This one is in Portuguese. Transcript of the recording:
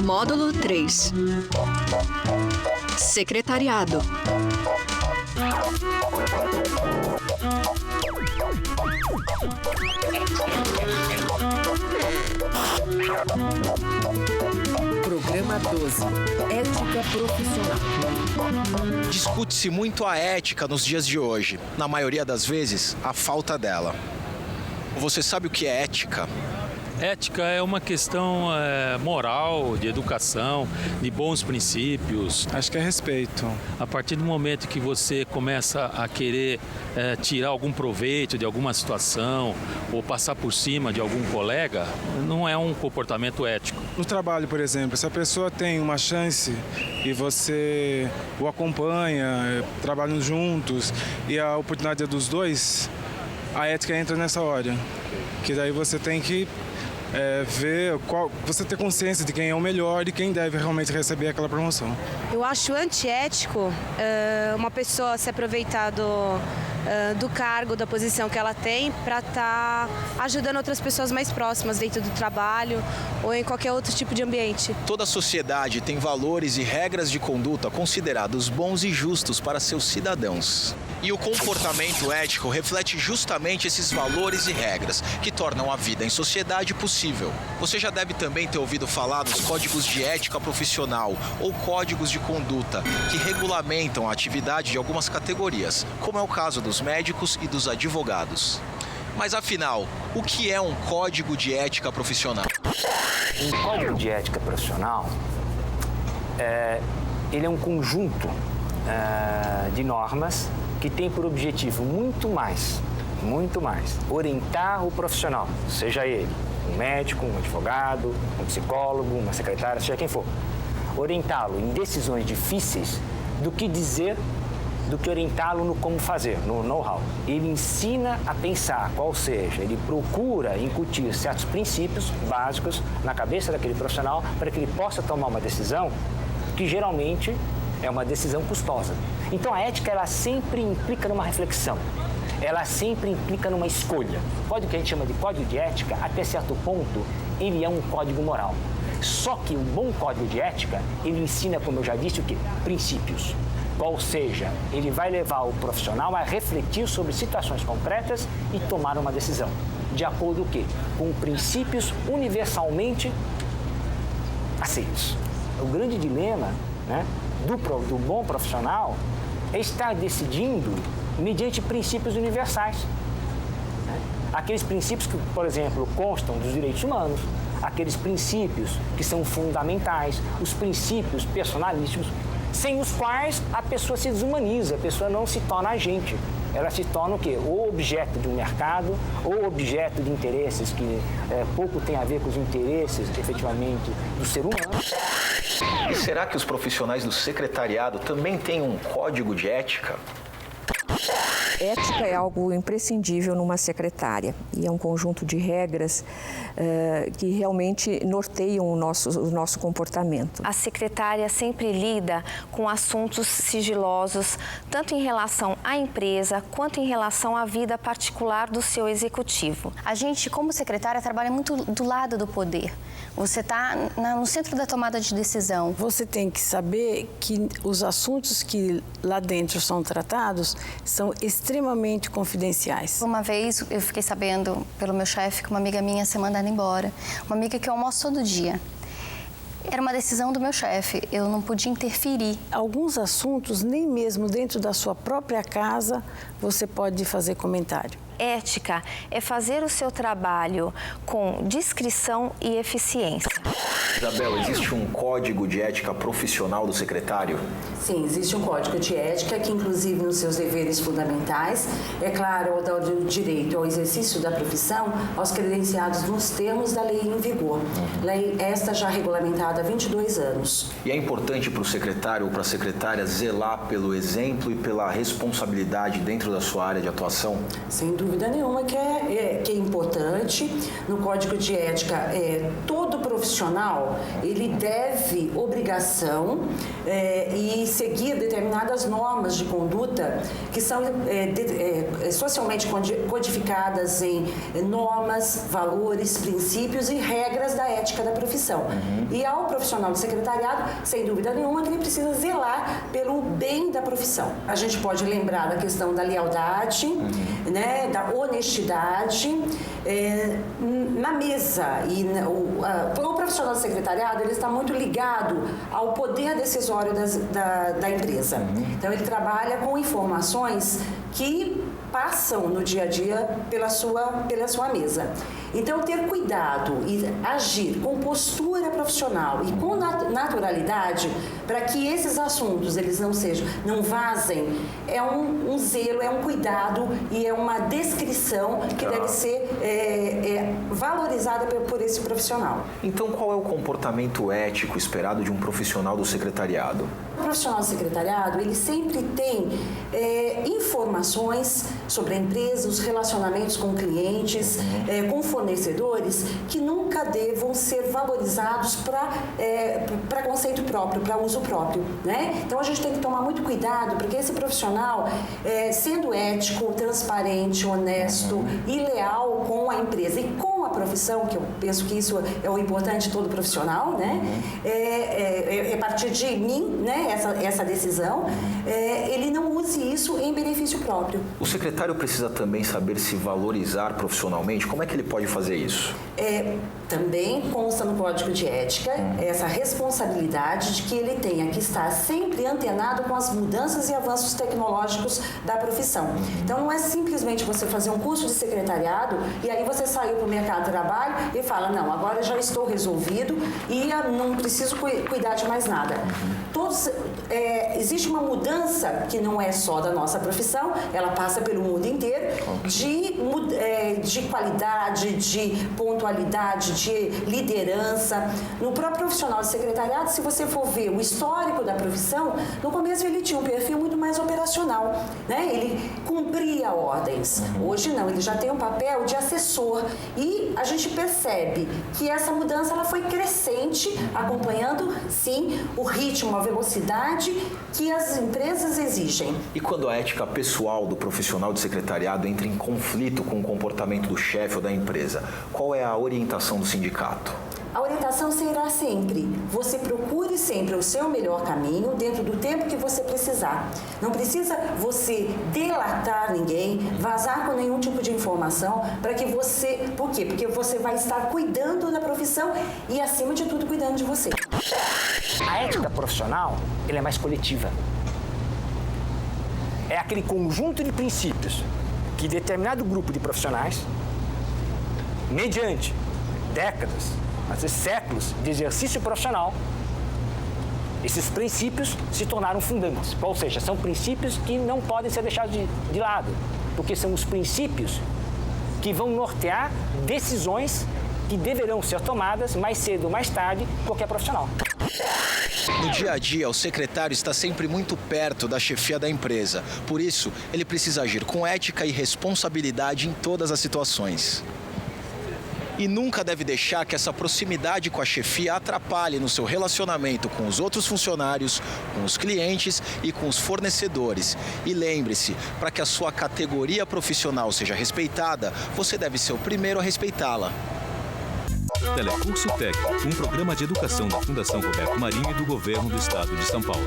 Módulo 3. Secretariado. Programa 12. Ética profissional. Discute-se muito a ética nos dias de hoje. Na maioria das vezes, a falta dela. Você sabe o que é ética? Ética é uma questão moral, de educação, de bons princípios. Acho que é respeito. A partir do momento que você começa a querer tirar algum proveito de alguma situação ou passar por cima de algum colega, não é um comportamento ético. No trabalho, por exemplo, se a pessoa tem uma chance e você o acompanha, trabalham juntos e a oportunidade é dos dois, a ética entra nessa hora. Que daí você tem que ver você ter consciência de quem é o melhor e quem deve realmente receber aquela promoção. Eu acho antiético uma pessoa se aproveitar do cargo, da posição que ela tem para estar ajudando outras pessoas mais próximas dentro do trabalho ou em qualquer outro tipo de ambiente. Toda sociedade tem valores e regras de conduta considerados bons e justos para seus cidadãos. E o comportamento ético reflete justamente esses valores e regras que tornam a vida em sociedade possível. Você já deve também ter ouvido falar dos códigos de ética profissional ou códigos de conduta que regulamentam a atividade de algumas categorias, como é o caso dos médicos e dos advogados. Mas afinal, o que é um código de ética profissional? Um código de ética profissional ele é um conjunto de normas que tem por objetivo muito mais, orientar o profissional, seja ele um médico, um advogado, um psicólogo, uma secretária, seja quem for, orientá-lo em decisões difíceis do que dizer, do que orientá-lo no como fazer, no know-how. Ele ensina a pensar, qual seja, ele procura incutir certos princípios básicos na cabeça daquele profissional para que ele possa tomar uma decisão que geralmente é uma decisão custosa. Então a ética, ela sempre implica numa reflexão, ela sempre implica numa escolha. O código que a gente chama de código de ética, até certo ponto, ele é um código moral. Só que o bom código de ética, ele ensina, como eu já disse, o quê? Princípios. Ou seja, ele vai levar o profissional a refletir sobre situações concretas e tomar uma decisão. De acordo com o quê? Com princípios universalmente aceitos. O grande dilema, né, do bom profissional é estar decidindo mediante princípios universais. Né? Aqueles princípios que, por exemplo, constam dos direitos humanos, aqueles princípios que são fundamentais, os princípios personalísticos, sem os quais a pessoa se desumaniza, a pessoa não se torna agente. Ela se torna o quê? Ou objeto de um mercado, ou objeto de interesses que pouco tem a ver com os interesses, efetivamente, do ser humano. E será que os profissionais do secretariado também têm um código de ética? Ética é algo imprescindível numa secretária e é um conjunto de regras que realmente norteiam o nosso comportamento. A secretária sempre lida com assuntos sigilosos, tanto em relação à empresa quanto em relação à vida particular do seu executivo. A gente, como secretária, trabalha muito do lado do poder. Você está no centro da tomada de decisão. Você tem que saber que os assuntos que lá dentro são tratados são extremamente confidenciais. Uma vez eu fiquei sabendo pelo meu chefe que uma amiga minha ia ser mandada embora. Uma amiga que eu almoço todo dia. Era uma decisão do meu chefe, eu não podia interferir. Alguns assuntos, nem mesmo dentro da sua própria casa, você pode fazer comentário. Ética é fazer o seu trabalho com discrição e eficiência. Isabela, existe um código de ética profissional do secretário? Sim, existe um código de ética que, inclusive, nos seus deveres fundamentais, é claro, dá o direito ao exercício da profissão aos credenciados nos termos da lei em vigor. Lei esta já regulamentada há 22 anos. E é importante para o secretário ou para a secretária zelar pelo exemplo e pela responsabilidade dentro da sua área de atuação? Sem dúvida dúvida nenhuma que é importante. No Código de Ética, todo profissional ele deve obrigação e seguir determinadas normas de conduta que são socialmente codificadas em normas, valores, princípios e regras da ética da profissão. E ao profissional do secretariado, sem dúvida nenhuma, que ele precisa zelar pelo bem da profissão. A gente pode lembrar da questão da lealdade, né, da honestidade na mesa. E o profissional do secretariado ele está muito ligado ao poder decisório da empresa. Então, ele trabalha com informações que passam no dia a dia pela sua mesa. Então, ter cuidado e agir com postura profissional e com naturalidade para que esses assuntos eles não vazem, é um zelo, é um cuidado e é uma descrição que deve ser valorizada por esse profissional. Então, qual é o comportamento ético esperado de um profissional do secretariado? O profissional do secretariado, ele sempre tem informações sobre a empresa, os relacionamentos com clientes, com fornecedores, que nunca devam ser valorizados para conceito próprio, para uso próprio, né? Então, a gente tem que tomar muito cuidado, porque esse profissional, sendo ético, transparente, honesto e leal com a empresa e com a profissão, que eu penso que isso é o importante de todo profissional, né? A partir de mim, né? Essa decisão, ele não use isso em benefício próprio. O secretário precisa também saber se valorizar profissionalmente. Como é que ele pode fazer isso? Também consta no Código de Ética essa responsabilidade de que ele tenha que estar sempre antenado com as mudanças e avanços tecnológicos da profissão. Então, não é simplesmente você fazer um curso de secretariado e aí você saiu para o mercado de trabalho e fala, não, agora já estou resolvido e não preciso cuidar de mais nada. Existe uma mudança que não é só da nossa profissão, ela passa pelo mundo inteiro, de qualidade, de pontualidade, de liderança. No próprio profissional de secretariado, se você for ver o histórico da profissão, no começo ele tinha um perfil muito mais operacional, né? Ele cumpria ordens. Hoje não, ele já tem um papel de assessor. E a gente percebe que essa mudança ela foi crescente, acompanhando, sim, o ritmo, a velocidade que as empresas exigem. E quando a ética pessoal do profissional de secretariado entra em conflito com o comportamento do chefe ou da empresa, qual é a orientação do sindicato? A orientação será sempre, você procure sempre o seu melhor caminho dentro do tempo que você precisar. Não precisa você delatar ninguém, vazar com nenhum tipo de informação, para que você... Por quê? Porque você vai estar cuidando da profissão e, acima de tudo, cuidando de você. A ética profissional, ela é mais coletiva. É aquele conjunto de princípios que determinado grupo de profissionais, mediante décadas, às vezes séculos de exercício profissional, esses princípios se tornaram fundantes. Ou seja, são princípios que não podem ser deixados de lado, porque são os princípios que vão nortear decisões que deverão ser tomadas mais cedo ou mais tarde por qualquer profissional. No dia a dia, o secretário está sempre muito perto da chefia da empresa. Por isso, ele precisa agir com ética e responsabilidade em todas as situações. E nunca deve deixar que essa proximidade com a chefia atrapalhe no seu relacionamento com os outros funcionários, com os clientes e com os fornecedores. E lembre-se, para que a sua categoria profissional seja respeitada, você deve ser o primeiro a respeitá-la. Telecurso Tec, um programa de educação da Fundação Roberto Marinho e do Governo do Estado de São Paulo.